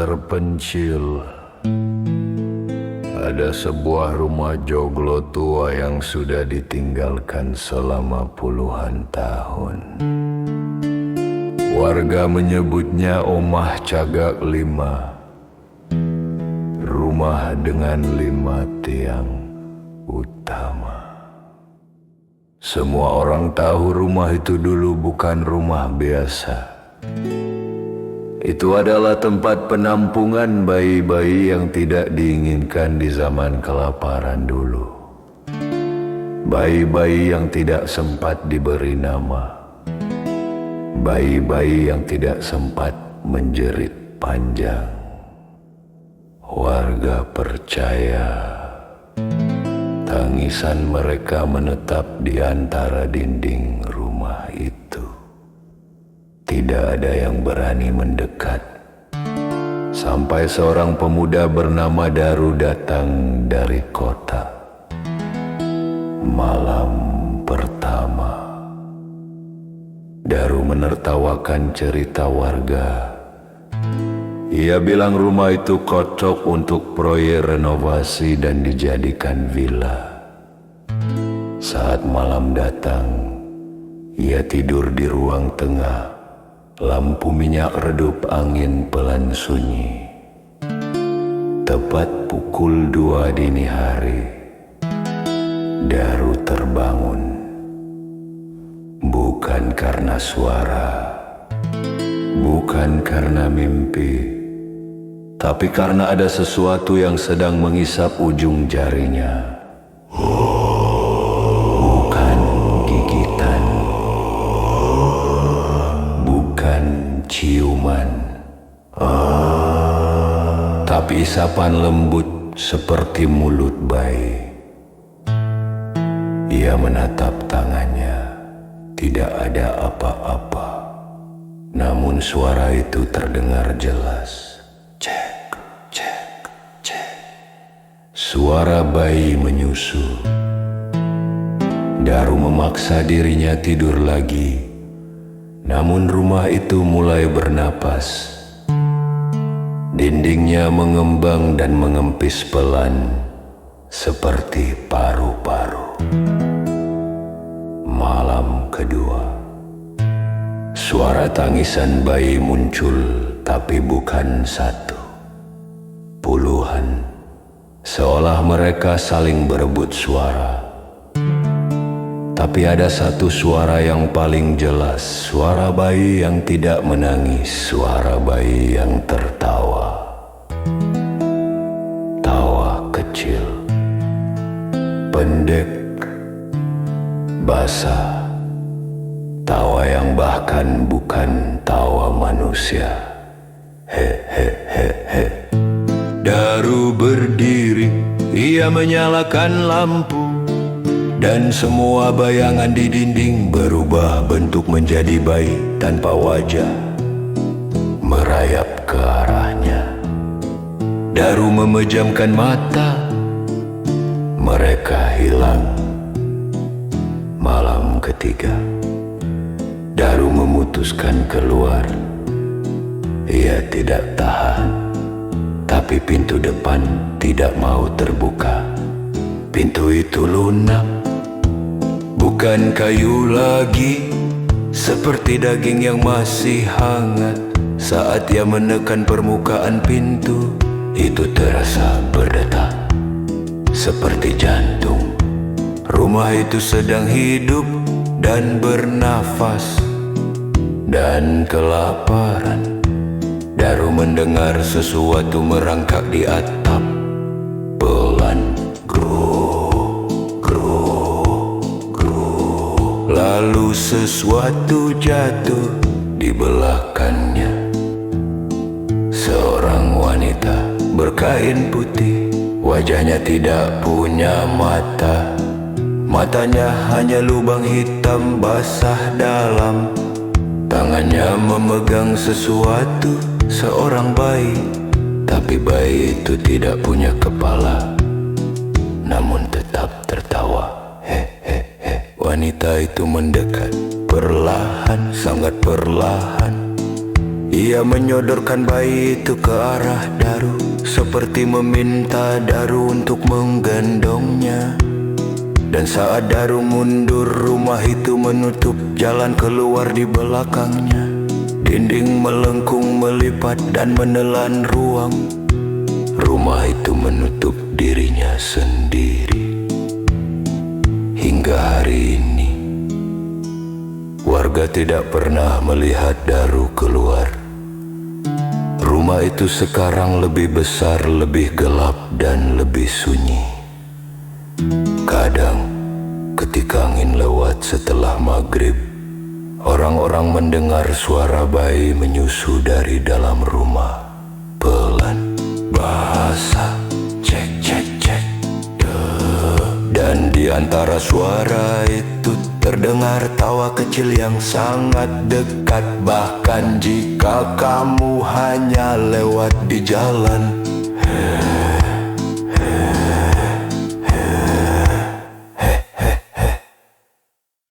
Terpencil, ada sebuah rumah joglo tua yang sudah ditinggalkan selama puluhan tahun. Warga menyebutnya Omah Cagak Lima, rumah dengan 5 tiang utama. Semua orang tahu rumah itu dulu bukan rumah biasa. Itu adalah tempat penampungan bayi-bayi yang tidak diinginkan di zaman kelaparan dulu. Bayi-bayi yang tidak sempat diberi nama. Bayi-bayi yang tidak sempat menjerit panjang. Warga percaya tangisan mereka menetap di antara dinding rumah itu. Tidak ada yang berani mendekat, sampai seorang pemuda bernama Daru datang dari kota. Malam pertama, Daru menertawakan cerita warga. Ia bilang rumah itu cocok untuk proyek renovasi dan dijadikan villa. Saat malam datang, ia tidur di ruang tengah. Lampu minyak redup angin pelan sunyi. Tepat pukul 2 dini hari, Daru terbangun. Bukan karena suara, bukan karena mimpi, tapi karena ada sesuatu yang sedang mengisap ujung jarinya. Bukan gigitan, ciuman, tapi isapan lembut seperti mulut bayi. Ia menatap tangannya, tidak ada apa-apa. Namun suara itu terdengar jelas. Cek, cek, cek. Suara bayi menyusu. Daru memaksa dirinya tidur lagi. Namun rumah itu mulai bernapas. Dindingnya mengembang dan mengempis pelan seperti paru-paru. Malam kedua, suara tangisan bayi muncul, tapi bukan satu. Puluhan, seolah mereka saling berebut suara. Tapi ada satu suara yang paling jelas, suara bayi yang tidak menangis, suara bayi yang tertawa. Tawa kecil, pendek, basah, tawa yang bahkan bukan tawa manusia. He he he he. Daru berdiri, ia menyalakan lampu. Dan semua bayangan di dinding berubah bentuk menjadi bayi tanpa wajah, merayap ke arahnya. Daru memejamkan mata, mereka hilang. Malam ketiga, Daru memutuskan keluar. Ia tidak tahan, tapi pintu depan tidak mau terbuka. Pintu itu lunak, bukan kayu lagi, seperti daging yang masih hangat. Saat ia menekan permukaan pintu, itu terasa berdetak, seperti jantung. Rumah itu sedang hidup dan bernafas. Dan kelaparan. Daru mendengar sesuatu merangkak di atap. Pelan, lalu sesuatu jatuh di belakangnya. Seorang wanita berkain putih, wajahnya tidak punya mata. Matanya hanya lubang hitam basah dalam. Tangannya memegang sesuatu, seorang bayi. Tapi bayi itu tidak punya kepala, namun tetap tertawa. Wanita itu mendekat, perlahan, sangat perlahan. Ia menyodorkan bayi itu ke arah Daru, seperti meminta Daru untuk menggendongnya. Dan saat Daru mundur, rumah itu menutup jalan keluar di belakangnya. Dinding melengkung, melipat dan menelan ruang. Rumah itu menutup dirinya sendiri. Hingga hari ini, warga tidak pernah melihat Daru keluar. Rumah itu sekarang lebih besar, lebih gelap, dan lebih sunyi. Kadang, ketika angin lewat setelah maghrib, orang-orang mendengar suara bayi menyusu dari dalam rumah. Pelan, basah, cek, cek, cek, dan di antara suara itu terdengar tawa kecil yang sangat dekat. Bahkan jika kamu hanya lewat di jalan,